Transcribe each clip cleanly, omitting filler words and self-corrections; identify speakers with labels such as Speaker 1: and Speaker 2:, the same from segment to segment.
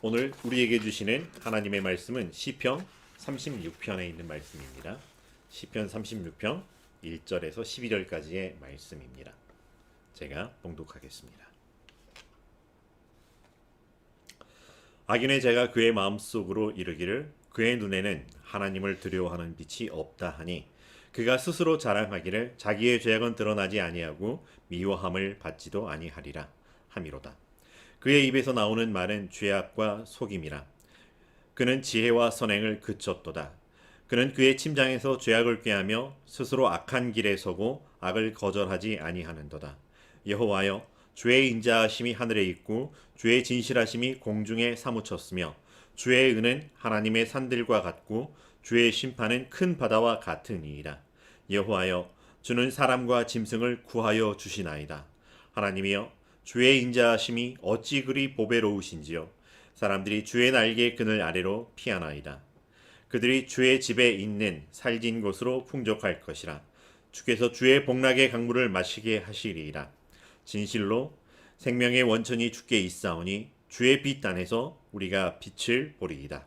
Speaker 1: 오늘 우리에게 주시는 하나님의 말씀은 시편 36편에 있는 말씀입니다. 시편 36편 1절에서 12절까지의 말씀입니다. 제가 봉독하겠습니다. 악인의 자가 그의 마음속으로 이르기를 그의 눈에는 하나님을 두려워하는 빛이 없다 하니 그가 스스로 자랑하기를 자기의 죄악은 드러나지 아니하고 미워함을 받지도 아니하리라 함이로다. 그의 입에서 나오는 말은 죄악과 속임이라. 그는 지혜와 선행을 그쳤도다. 그는 그의 침장에서 죄악을 꾀하며 스스로 악한 길에 서고 악을 거절하지 아니하는도다. 여호와여, 주의 인자하심이 하늘에 있고 주의 진실하심이 공중에 사무쳤으며 주의 은은 하나님의 산들과 같고 주의 심판은 큰 바다와 같으니이다. 여호와여, 주는 사람과 짐승을 구하여 주시나이다. 하나님이여, 주의 인자하심이 어찌 그리 보배로우신지요. 사람들이 주의 날개 그늘 아래로 피하나이다. 그들이 주의 집에 있는 살진 곳으로 풍족할 것이라. 주께서 주의 복락의 강물을 마시게 하시리이다. 진실로 생명의 원천이 주께 있사오니 주의 빛 안에서 우리가 빛을 보리이다.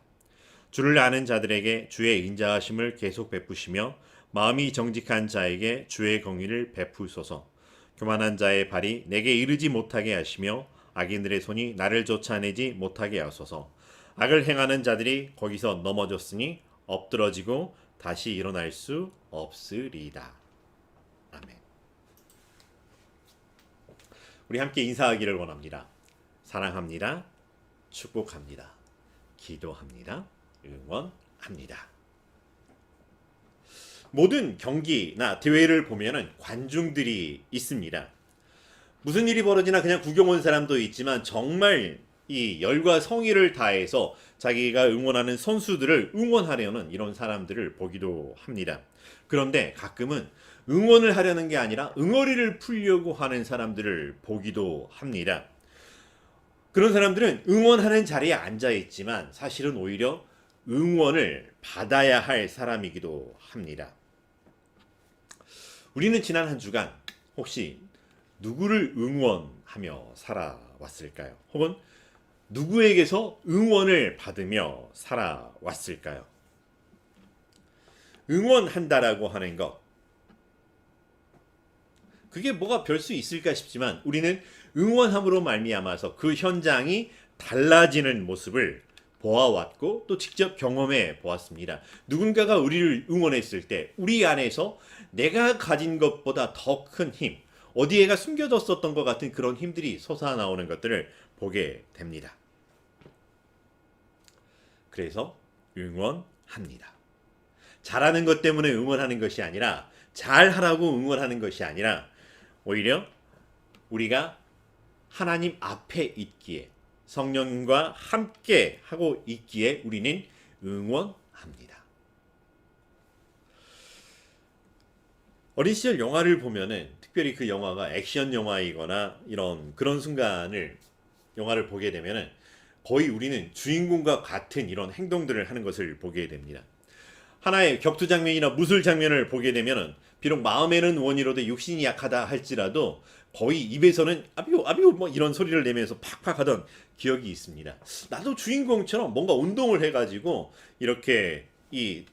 Speaker 1: 주를 아는 자들에게 주의 인자하심을 계속 베푸시며 마음이 정직한 자에게 주의 공의를 베푸소서. 교만한 자의 발이 내게 이르지 못하게 하시며 악인들의 손이 나를 쫓아내지 못하게 하소서. 악을 행하는 자들이 거기서 넘어졌으니 엎드러지고 다시 일어날 수 없으리이다. 아멘. 우리 함께 인사하기를 원합니다. 사랑합니다. 축복합니다. 기도합니다. 응원합니다. 모든 경기나 대회를 보면은 관중들이 있습니다. 무슨 일이 벌어지나 그냥 구경 온 사람도 있지만 정말 이 열과 성의를 다해서 자기가 응원하는 선수들을 응원하려는 이런 사람들을 보기도 합니다. 그런데 가끔은 응원을 하려는 게 아니라 응어리를 풀려고 하는 사람들을 보기도 합니다. 그런 사람들은 응원하는 자리에 앉아 있지만 사실은 오히려 응원을 받아야 할 사람이기도 합니다. 우리는 지난 한 주간 혹시 누구를 응원하며 살아왔을까요? 혹은 누구에게서 응원을 받으며 살아왔을까요? 응원한다라고 하는 것, 그게 뭐가 별 수 있을까 싶지만 우리는 응원함으로 말미암아서 그 현장이 달라지는 모습을 보아왔고 또 직접 경험해 보았습니다. 누군가가 우리를 응원했을 때 우리 안에서 내가 가진 것보다 더 큰 힘, 어디에가 숨겨졌었던 것 같은 그런 힘들이 솟아나오는 것들을 보게 됩니다. 그래서 응원합니다. 잘하는 것 때문에 응원하는 것이 아니라, 잘하라고 응원하는 것이 아니라 오히려 우리가 하나님 앞에 있기에, 성령과 함께 하고 있기에 우리는 응원합니다. 어린 시절 영화를 보면은 특별히 그 영화가 액션 영화이거나 그런 순간을 영화를 보게 되면은 거의 우리는 주인공과 같은 이런 행동들을 하는 것을 보게 됩니다. 하나의 격투 장면이나 무술 장면을 보게 되면은 비록 마음에는 원이로되 육신이 약하다 할지라도 거의 입에서는 아비오 아비오 뭐 이런 소리를 내면서 팍팍 하던 기억이 있습니다. 나도 주인공처럼 뭔가 운동을 해가지고 이렇게 이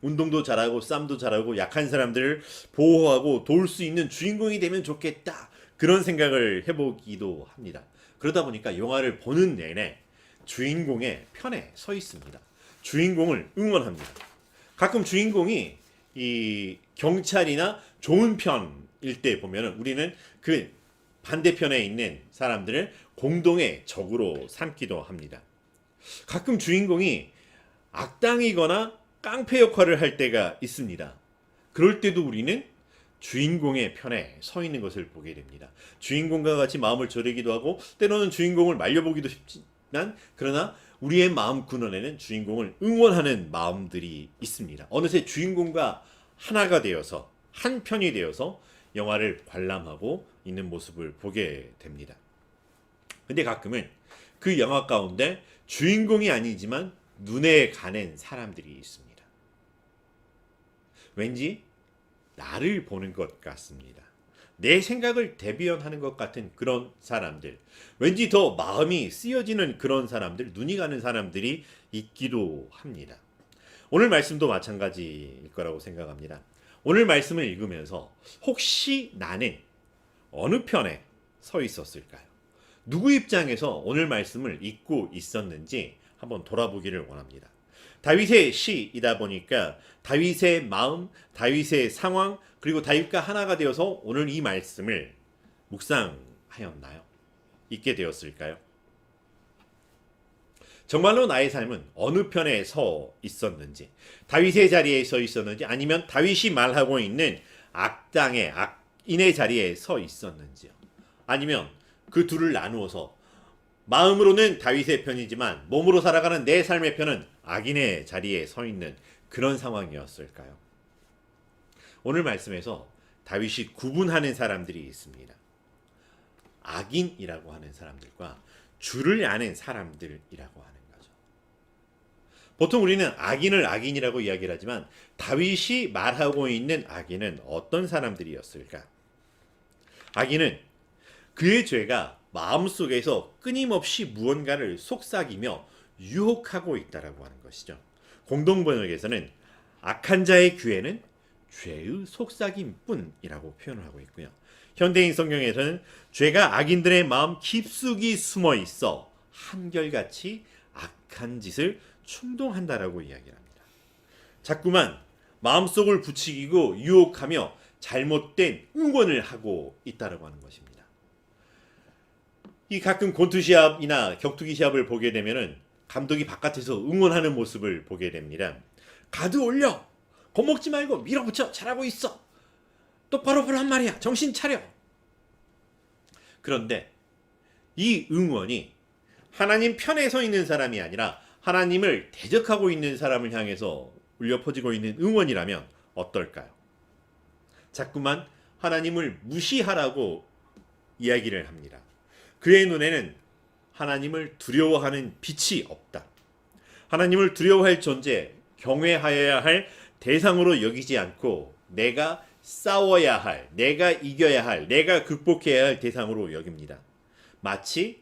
Speaker 1: 운동도 잘하고 싸움도 잘하고 약한 사람들을 보호하고 도울 수 있는 주인공이 되면 좋겠다, 그런 생각을 해보기도 합니다. 그러다 보니까 영화를 보는 내내 주인공의 편에 서 있습니다. 주인공을 응원합니다. 가끔 주인공이 이 경찰이나 좋은 편일 때 보면은 우리는 그 반대편에 있는 사람들을 공동의 적으로 삼기도 합니다. 가끔 주인공이 악당이거나 깡패 역할을 할 때가 있습니다. 그럴 때도 우리는 주인공의 편에 서 있는 것을 보게 됩니다. 주인공과 같이 마음을 졸이기도 하고 때로는 주인공을 말려보기도 쉽지만, 그러나 우리의 마음 근원에는 주인공을 응원하는 마음들이 있습니다. 어느새 주인공과 하나가 되어서, 한 편이 되어서 영화를 관람하고 있는 모습을 보게 됩니다. 근데 가끔은 그 영화 가운데 주인공이 아니지만 눈에 가는 사람들이 있습니다. 왠지 나를 보는 것 같습니다. 내 생각을 대변하는 것 같은 그런 사람들, 왠지 더 마음이 쓰여지는 그런 사람들, 눈이 가는 사람들이 있기도 합니다. 오늘 말씀도 마찬가지일 거라고 생각합니다. 오늘 말씀을 읽으면서 혹시 나는 어느 편에 서 있었을까요? 누구 입장에서 오늘 말씀을 읽고 있었는지 한번 돌아보기를 원합니다. 다윗의 시이다 보니까 다윗의 마음, 다윗의 상황, 그리고 다윗과 하나가 되어서 오늘 이 말씀을 묵상하였나요? 읽게 되었을까요? 정말로 나의 삶은 어느 편에 서 있었는지, 다윗의 자리에 서 있었는지, 아니면 다윗이 말하고 있는 악당의 악인의 자리에 서 있었는지요. 아니면 그 둘을 나누어서 마음으로는 다윗의 편이지만 몸으로 살아가는 내 삶의 편은 악인의 자리에 서 있는 그런 상황이었을까요? 오늘 말씀에서 다윗이 구분하는 사람들이 있습니다. 악인이라고 하는 사람들과 주를 아는 사람들이라고 하는 거죠. 보통 우리는 악인을 악인이라고 이야기를 하지만 다윗이 말하고 있는 악인은 어떤 사람들이었을까? 악인은 그의 죄가 마음속에서 끊임없이 무언가를 속삭이며 유혹하고 있다라고 하는 것이죠. 공동번역에서는 악한 자의 귀에는 죄의 속삭임뿐이라고 표현을 하고 있고요. 현대인 성경에서는 죄가 악인들의 마음 깊숙이 숨어 있어 한결같이 악한 짓을 충동한다라고 이야기합니다. 자꾸만 마음속을 부추기고 유혹하며 잘못된 응원을 하고 있다라고 하는 것입니다. 이 가끔 권투 시합이나 격투기 시합을 보게 되면은 감독이 바깥에서 응원하는 모습을 보게 됩니다. 가드 올려! 겁먹지 말고 밀어붙여! 잘하고 있어! 똑바로 보란 말이야! 정신 차려! 그런데 이 응원이 하나님 편에 서 있는 사람이 아니라 하나님을 대적하고 있는 사람을 향해서 울려 퍼지고 있는 응원이라면 어떨까요? 자꾸만 하나님을 무시하라고 이야기를 합니다. 그의 눈에는 하나님을 두려워하는 빛이 없다. 하나님을 두려워할 존재, 경외하여야 할 대상으로 여기지 않고 내가 싸워야 할, 내가 이겨야 할, 내가 극복해야 할 대상으로 여깁니다. 마치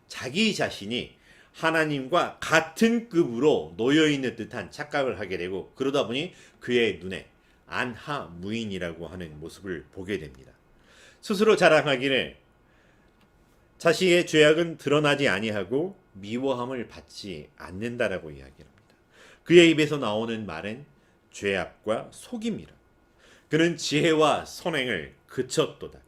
Speaker 1: 자기 자신이 하나님과 같은 급으로 놓여있는 듯한 착각을 하게 되고 그러다 보니 그의 눈에 안하무인이라고 하는 모습을 보게 됩니다. 스스로 자랑하기를 자신의 죄악은 드러나지 아니하고 미워함을 받지 않는다라고 이야기합니다. 그의 입에서 나오는 말은 죄악과 속임이라. 그는 지혜와 선행을 그쳤도다.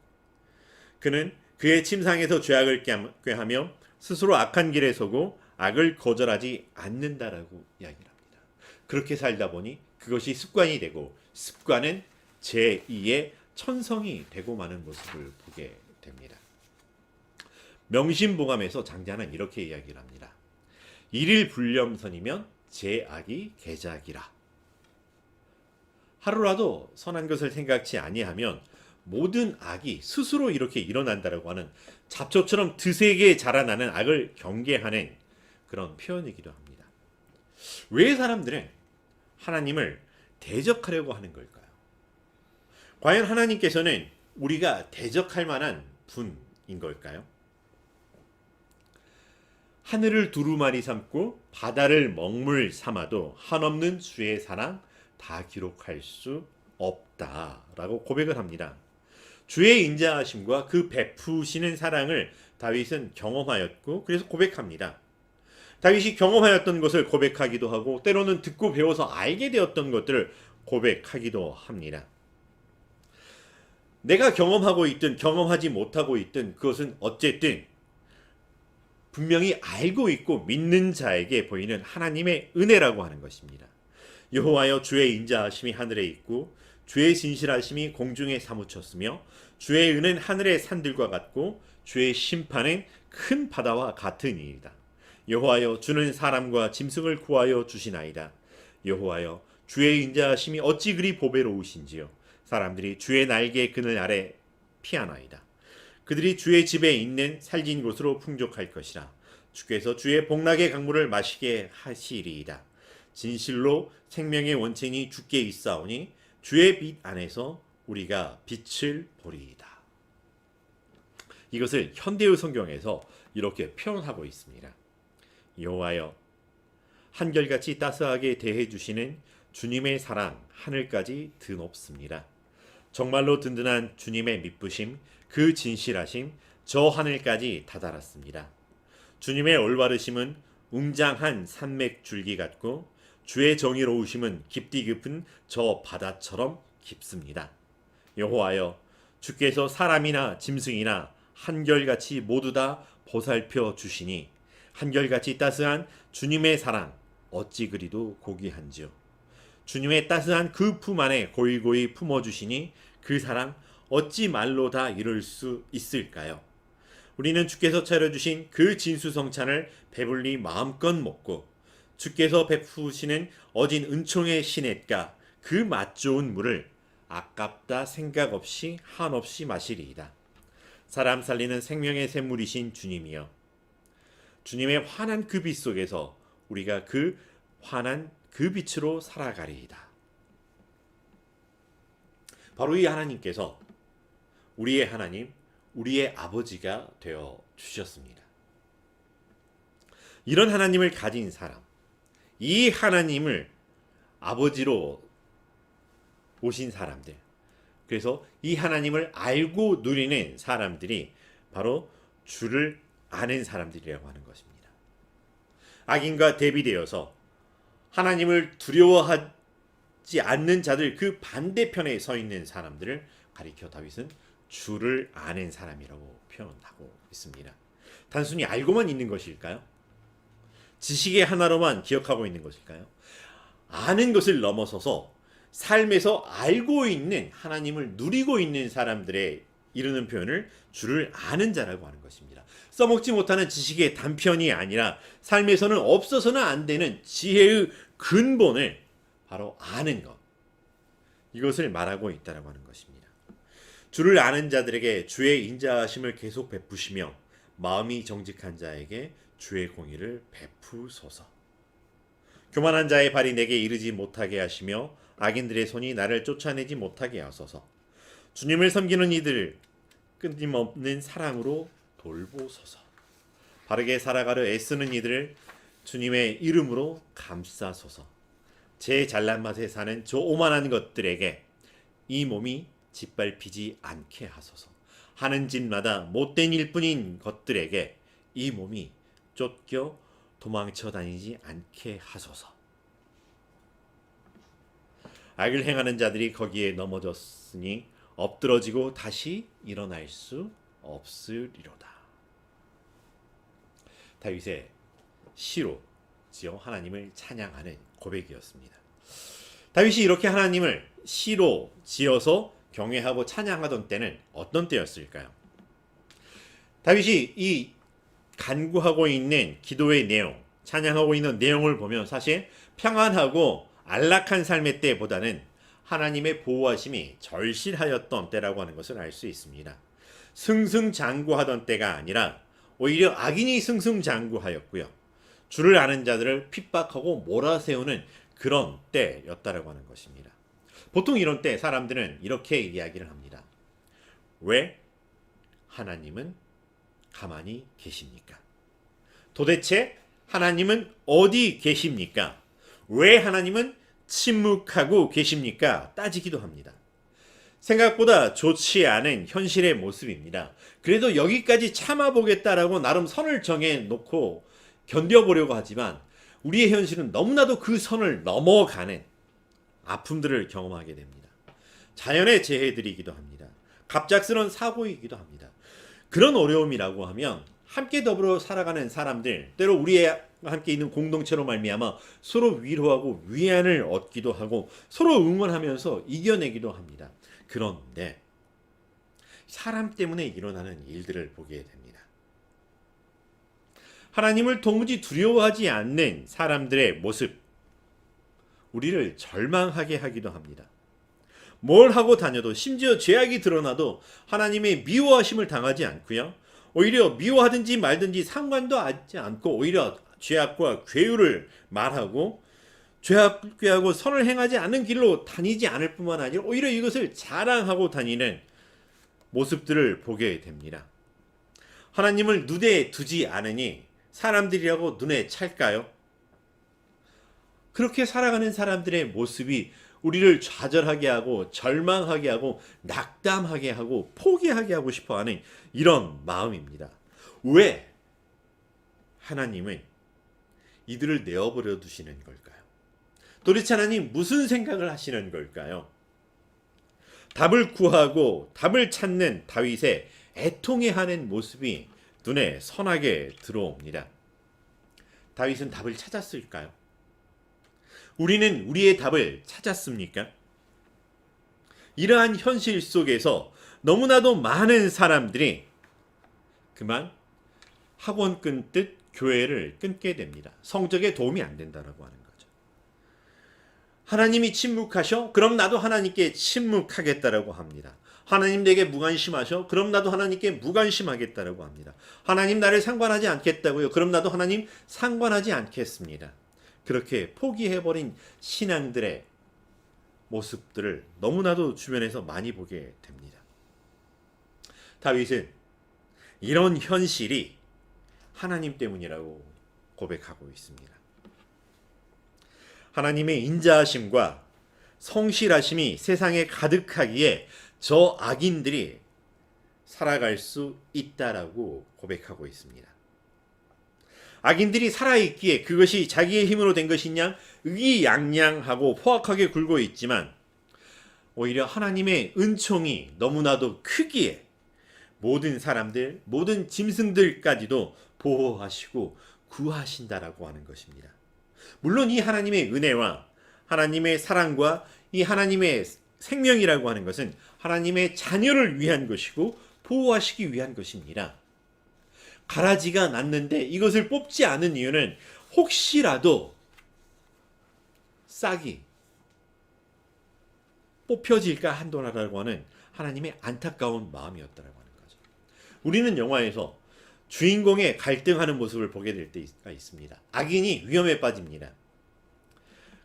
Speaker 1: 그는 그의 침상에서 죄악을 꾀하며 스스로 악한 길에 서고 악을 거절하지 않는다라고 이야기합니다. 그렇게 살다 보니 그것이 습관이 되고 습관은 제2의 천성이 되고 마는 모습을 보게 됩니다. 명심보감에서 장자는 이렇게 이야기를 합니다. 일일 불념선이면 제악이 계작이라. 하루라도 선한 것을 생각지 아니하면 모든 악이 스스로 이렇게 일어난다라고 하는 잡초처럼 드세게 자라나는 악을 경계하는 그런 표현이기도 합니다. 왜 사람들은 하나님을 대적하려고 하는 걸까요? 과연 하나님께서는 우리가 대적할 만한 분인 걸까요? 하늘을 두루마리 삼고 바다를 먹물 삼아도 한없는 주의 사랑 다 기록할 수 없다라고 고백을 합니다. 주의 인자하심과 그 베푸시는 사랑을 다윗은 경험하였고 그래서 고백합니다. 다윗이 경험하였던 것을 고백하기도 하고 때로는 듣고 배워서 알게 되었던 것들을 고백하기도 합니다. 내가 경험하고 있든 경험하지 못하고 있든 그것은 어쨌든 분명히 알고 있고 믿는 자에게 보이는 하나님의 은혜라고 하는 것입니다. 여호와여 주의 인자하심이 하늘에 있고 주의 진실하심이 공중에 사무쳤으며 주의 은혜는 하늘의 산들과 같고 주의 심판은 큰 바다와 같으니이다. 여호와여 주는 사람과 짐승을 구하여 주시나이다. 여호와여 주의 인자하심이 어찌 그리 보배로우신지요. 사람들이 주의 날개 그늘 아래 피하나이다. 그들이 주의 집에 있는 살진 곳으로 풍족할 것이라. 주께서 주의 복락의 강물을 마시게 하시리이다. 진실로 생명의 원천이 주께 있사오니 주의 빛 안에서 우리가 빛을 보리이다. 이것을 현대의 성경에서 이렇게 표현하고 있습니다. 여호와여, 한결같이 따스하게 대해 주시는 주님의 사랑 하늘까지 드높습니다. 정말로 든든한 주님의 미쁘심, 그 진실하심 저 하늘까지 다다랐습니다. 주님의 올바르심은 웅장한 산맥 줄기 같고 주의 정의로우심은 깊디 깊은 저 바다처럼 깊습니다. 여호와여, 주께서 사람이나 짐승이나 한결같이 모두 다 보살펴 주시니 한결같이 따스한 주님의 사랑 어찌 그리도 고귀한지요. 주님의 따스한 그 품 안에 고이고이 품어주시니 그 사랑 어찌 말로 다 이룰 수 있을까요? 우리는 주께서 차려주신 그 진수성찬을 배불리 마음껏 먹고 주께서 베푸시는 어진 은총의 시냇가 그 맛 좋은 물을 아깝다 생각 없이 한없이 마시리이다. 사람 살리는 생명의 샘물이신 주님이여, 주님의 환한 그 빛 속에서 우리가 그 환한 그 빛으로 살아가리이다. 바로 이 하나님께서 우리의 하나님, 우리의 아버지가 되어 주셨습니다. 이런 하나님을 가진 사람, 이 하나님을 아버지로 오신 사람들, 그래서 이 하나님을 알고 누리는 사람들이 바로 주를 아는 사람들이라고 하는 것입니다. 악인과 대비되어서 하나님을 두려워하지 않는 자들 그 반대편에 서 있는 사람들을 가리켜 다윗은 주를 아는 사람이라고 표현하고 있습니다. 단순히 알고만 있는 것일까요? 지식의 하나로만 기억하고 있는 것일까요? 아는 것을 넘어서서 삶에서 알고 있는 하나님을 누리고 있는 사람들의 이르는 표현을 주를 아는 자라고 하는 것입니다. 써먹지 못하는 지식의 단편이 아니라 삶에서는 없어서는 안 되는 지혜의 근본을 바로 아는 것, 이것을 말하고 있다고 하는 것입니다. 주를 아는 자들에게 주의 인자하심을 계속 베푸시며 마음이 정직한 자에게 주의 공의를 베푸소서. 교만한 자의 발이 내게 이르지 못하게 하시며 악인들의 손이 나를 쫓아내지 못하게 하소서. 주님을 섬기는 이들을 끊임없는 사랑으로 돌보소서. 바르게 살아가려 애쓰는 이들을 주님의 이름으로 감싸소서. 제 잘난 맛에 사는 저 오만한 것들에게 이 몸이 짓밟히지 않게 하소서. 하는 짓마다 못된 일뿐인 것들에게 이 몸이 쫓겨 도망쳐 다니지 않게 하소서. 악을 행하는 자들이 거기에 넘어졌으니 엎드러지고 다시 일어날 수 없으리로다. 다윗의 시로 지어 하나님을 찬양하는 고백이었습니다. 다윗이 이렇게 하나님을 시로 지어서 경외하고 찬양하던 때는 어떤 때였을까요? 다윗이 이 간구하고 있는 기도의 내용, 찬양하고 있는 내용을 보면 사실 평안하고 안락한 삶의 때보다는 하나님의 보호하심이 절실하였던 때라고 하는 것을 알 수 있습니다. 승승장구하던 때가 아니라 오히려 악인이 승승장구하였고요. 주를 아는 자들을 핍박하고 몰아세우는 그런 때였다라고 하는 것입니다. 보통 이런 때 사람들은 이렇게 이야기를 합니다. 왜 하나님은 가만히 계십니까? 도대체 하나님은 어디 계십니까? 왜 하나님은 침묵하고 계십니까? 따지기도 합니다. 생각보다 좋지 않은 현실의 모습입니다. 그래도 여기까지 참아보겠다라고 나름 선을 정해놓고 견뎌보려고 하지만 우리의 현실은 너무나도 그 선을 넘어가는 아픔들을 경험하게 됩니다. 자연의 재해들이기도 합니다. 갑작스러운 사고이기도 합니다. 그런 어려움이라고 하면 함께 더불어 살아가는 사람들, 때로 우리와 함께 있는 공동체로 말미암아 서로 위로하고 위안을 얻기도 하고 서로 응원하면서 이겨내기도 합니다. 그런데 사람 때문에 일어나는 일들을 보게 됩니다. 하나님을 도무지 두려워하지 않는 사람들의 모습, 우리를 절망하게 하기도 합니다. 뭘 하고 다녀도 심지어 죄악이 드러나도 하나님의 미워하심을 당하지 않고요. 오히려 미워하든지 말든지 상관도 하지 않고 오히려 죄악과 괴유를 말하고 죄악하고 선을 행하지 않는 길로 다니지 않을 뿐만 아니라 오히려 이것을 자랑하고 다니는 모습들을 보게 됩니다. 하나님을 눈에 두지 않으니 사람들이라고 눈에 찰까요? 그렇게 살아가는 사람들의 모습이 우리를 좌절하게 하고 절망하게 하고 낙담하게 하고 포기하게 하고 싶어하는 이런 마음입니다. 왜 하나님은 이들을 내어버려 두시는 걸까요? 도대체 하나님 무슨 생각을 하시는 걸까요? 답을 구하고 답을 찾는 다윗의 애통해하는 모습이 눈에 선하게 들어옵니다. 다윗은 답을 찾았을까요? 우리는 우리의 답을 찾았습니까? 이러한 현실 속에서 너무나도 많은 사람들이 그만 학원 끊듯 교회를 끊게 됩니다. 성적에 도움이 안 된다라고 하는 거죠. 하나님이 침묵하셔? 그럼 나도 하나님께 침묵하겠다라고 합니다. 하나님 내게 무관심하셔? 그럼 나도 하나님께 무관심하겠다라고 합니다. 하나님 나를 상관하지 않겠다고요? 그럼 나도 하나님 상관하지 않겠습니다. 그렇게 포기해버린 신앙들의 모습들을 너무나도 주변에서 많이 보게 됩니다. 다윗은 이런 현실이 하나님 때문이라고 고백하고 있습니다. 하나님의 인자하심과 성실하심이 세상에 가득하기에 저 악인들이 살아갈 수 있다라고 고백하고 있습니다. 악인들이 살아있기에 그것이 자기의 힘으로 된 것이냐 의기양양하고 포악하게 굴고 있지만 오히려 하나님의 은총이 너무나도 크기에 모든 사람들, 모든 짐승들까지도 보호하시고 구하신다라고 하는 것입니다. 물론 이 하나님의 은혜와 하나님의 사랑과 이 하나님의 생명이라고 하는 것은 하나님의 자녀를 위한 것이고 보호하시기 위한 것입니다. 가라지가 났는데 이것을 뽑지 않은 이유는 혹시라도 싹이 뽑혀질까 한도라고 하는 하나님의 안타까운 마음이었다라고 하는 거죠. 우리는 영화에서 주인공의 갈등하는 모습을 보게 될 때가 있습니다. 악인이 위험에 빠집니다.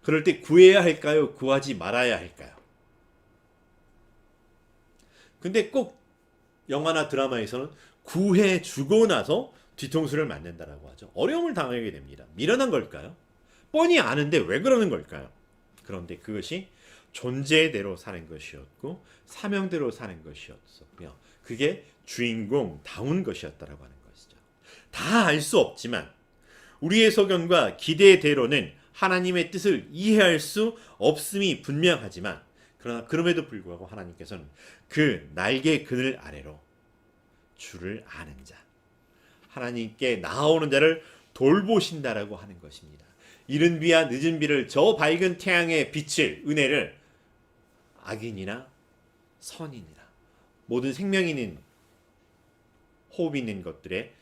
Speaker 1: 그럴 때 구해야 할까요? 구하지 말아야 할까요? 근데 꼭 영화나 드라마에서는 구해주고 나서 뒤통수를 맞는다라고 하죠. 어려움을 당하게 됩니다. 미련한 걸까요? 뻔히 아는데 왜 그러는 걸까요? 그런데 그것이 존재대로 사는 것이었고 사명대로 사는 것이었었고요. 그게 주인공다운 것이었다라고 하는 것이죠. 다 알 수 없지만 우리의 소견과 기대대로는 하나님의 뜻을 이해할 수 없음이 분명하지만 그러나 그럼에도 불구하고 하나님께서는 그 날개 그늘 아래로 주를 아는 자, 하나님께 나아오는 자를 돌보신다라고 하는 것입니다. 이른 비와 늦은 비를 저 밝은 태양의 빛을 은혜를 악인이나 선인이나 모든 생명 있는 호흡 있는 것들에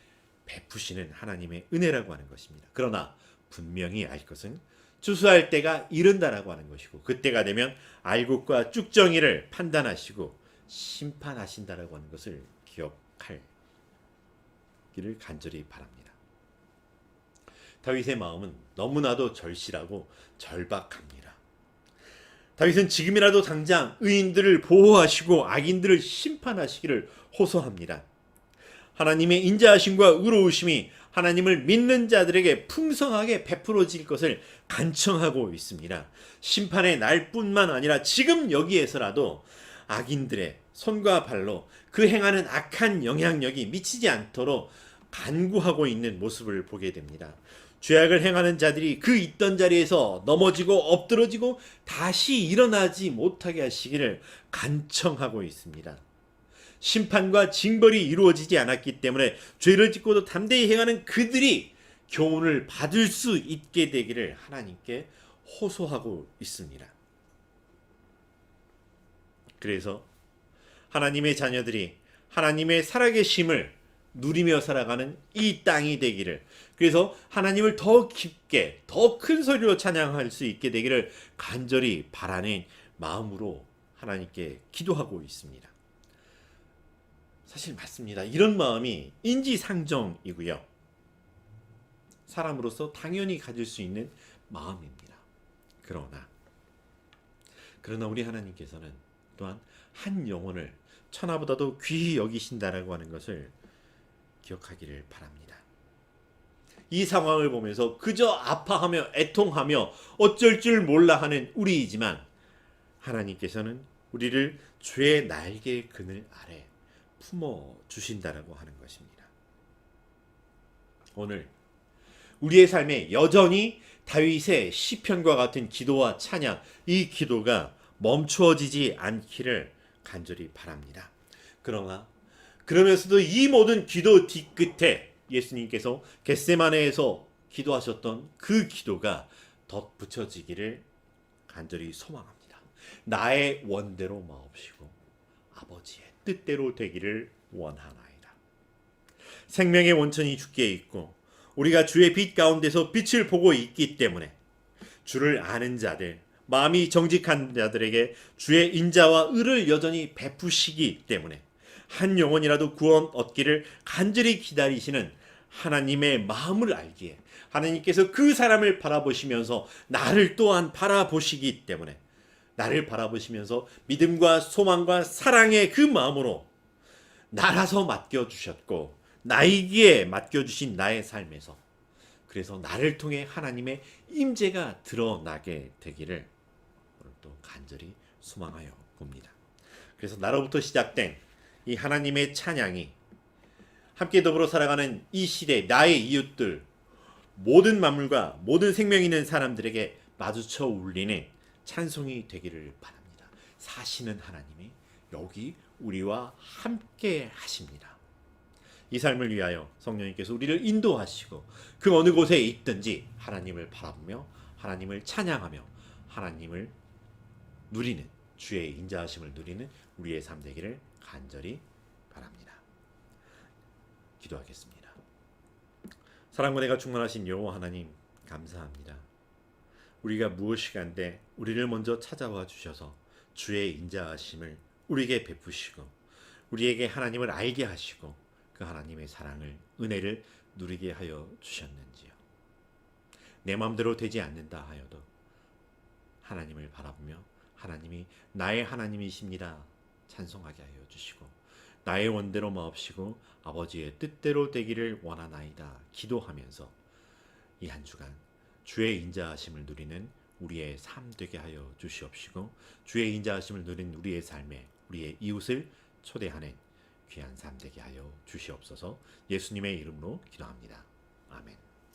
Speaker 1: 베푸시는 하나님의 은혜라고 하는 것입니다. 그러나 분명히 알 것은 추수할 때가 이른다라고 하는 것이고 그때가 되면 알곡과 쭉정이를 판단하시고 심판하신다라고 하는 것을 기억할 기를 간절히 바랍니다. 다윗의 마음은 너무나도 절실하고 절박합니다. 다윗은 지금이라도 당장 의인들을 보호하시고 악인들을 심판하시기를 호소합니다. 하나님의 인자하심과 의로우심이 하나님을 믿는 자들에게 풍성하게 베풀어질 것을 간청하고 있습니다. 심판의 날뿐만 아니라 지금 여기에서라도 악인들의 손과 발로 그 행하는 악한 영향력이 미치지 않도록 간구하고 있는 모습을 보게 됩니다. 죄악을 행하는 자들이 그 있던 자리에서 넘어지고 엎드러지고 다시 일어나지 못하게 하시기를 간청하고 있습니다. 심판과 징벌이 이루어지지 않았기 때문에 죄를 짓고도 담대히 행하는 그들이 교훈을 받을 수 있게 되기를 하나님께 호소하고 있습니다. 그래서 하나님의 자녀들이 하나님의 살아계심을 누리며 살아가는 이 땅이 되기를, 그래서 하나님을 더 깊게 더 큰 소리로 찬양할 수 있게 되기를 간절히 바라는 마음으로 하나님께 기도하고 있습니다. 사실 맞습니다. 이런 마음이 인지상정이고요. 사람으로서 당연히 가질 수 있는 마음입니다. 그러나 우리 하나님께서는 또한 한 영혼을 천하보다도 귀히 여기신다라고 하는 것을 기억하기를 바랍니다. 이 상황을 보면서 그저 아파하며 애통하며 어쩔 줄 몰라 하는 우리이지만 하나님께서는 우리를 주의 날개의 그늘 아래 품어 주신다라고 하는 것입니다. 오늘 우리의 삶에 여전히 다윗의 시편과 같은 기도와 찬양, 이 기도가 멈추어지지 않기를 간절히 바랍니다. 그러면서도 이 모든 기도 뒤끝에 예수님께서 겟세마네에서 기도하셨던 그 기도가 덧붙여지기를 간절히 소망합니다. 나의 원대로 마옵시고 아버지의 뜻대로 되기를 원하나이다. 생명의 원천이 주께 있고 우리가 주의 빛 가운데서 빛을 보고 있기 때문에 주를 아는 자들, 마음이 정직한 자들에게 주의 인자와 의를 여전히 베푸시기 때문에 한 영혼이라도 구원 얻기를 간절히 기다리시는 하나님의 마음을 알기에 하나님께서 그 사람을 바라보시면서 나를 또한 바라보시기 때문에 나를 바라보시면서 믿음과 소망과 사랑의 그 마음으로 나라서 맡겨주셨고 나이기에 맡겨주신 나의 삶에서 그래서 나를 통해 하나님의 임재가 드러나게 되기를 오늘 또 간절히 소망하여 봅니다. 그래서 나로부터 시작된 이 하나님의 찬양이 함께 더불어 살아가는 이 시대 나의 이웃들 모든 만물과 모든 생명 있는 사람들에게 마주쳐 울리는 찬송이 되기를 바랍니다. 사시는 하나님이 여기 우리와 함께 하십니다. 이 삶을 위하여 성령님께서 우리를 인도하시고 그 어느 곳에 있든지 하나님을 바라보며 하나님을 찬양하며 하나님을 누리는 주의 인자하심을 누리는 우리의 삶 되기를 간절히 바랍니다. 기도하겠습니다. 사랑과 은혜가 충만하신 여호와 하나님 감사합니다. 우리가 무엇이간데 우리를 먼저 찾아와 주셔서 주의 인자하심을 우리에게 베푸시고 우리에게 하나님을 알게 하시고 그 하나님의 사랑을 은혜를 누리게 하여 주셨는지요. 내 마음대로 되지 않는다 하여도 하나님을 바라보며 하나님이 나의 하나님이십니다 찬송하게 하여 주시고 나의 원대로 마옵시고 아버지의 뜻대로 되기를 원하나이다 기도하면서 이 한 주간 주의 인자하심을 누리는 우리의 삶 되게 하여 주시옵시고 주의 인자하심을 누리는 우리의 삶에 우리의 이웃을 초대하는 귀한 삶 되게 하여 주시옵소서. 예수님의 이름으로 기도합니다. 아멘.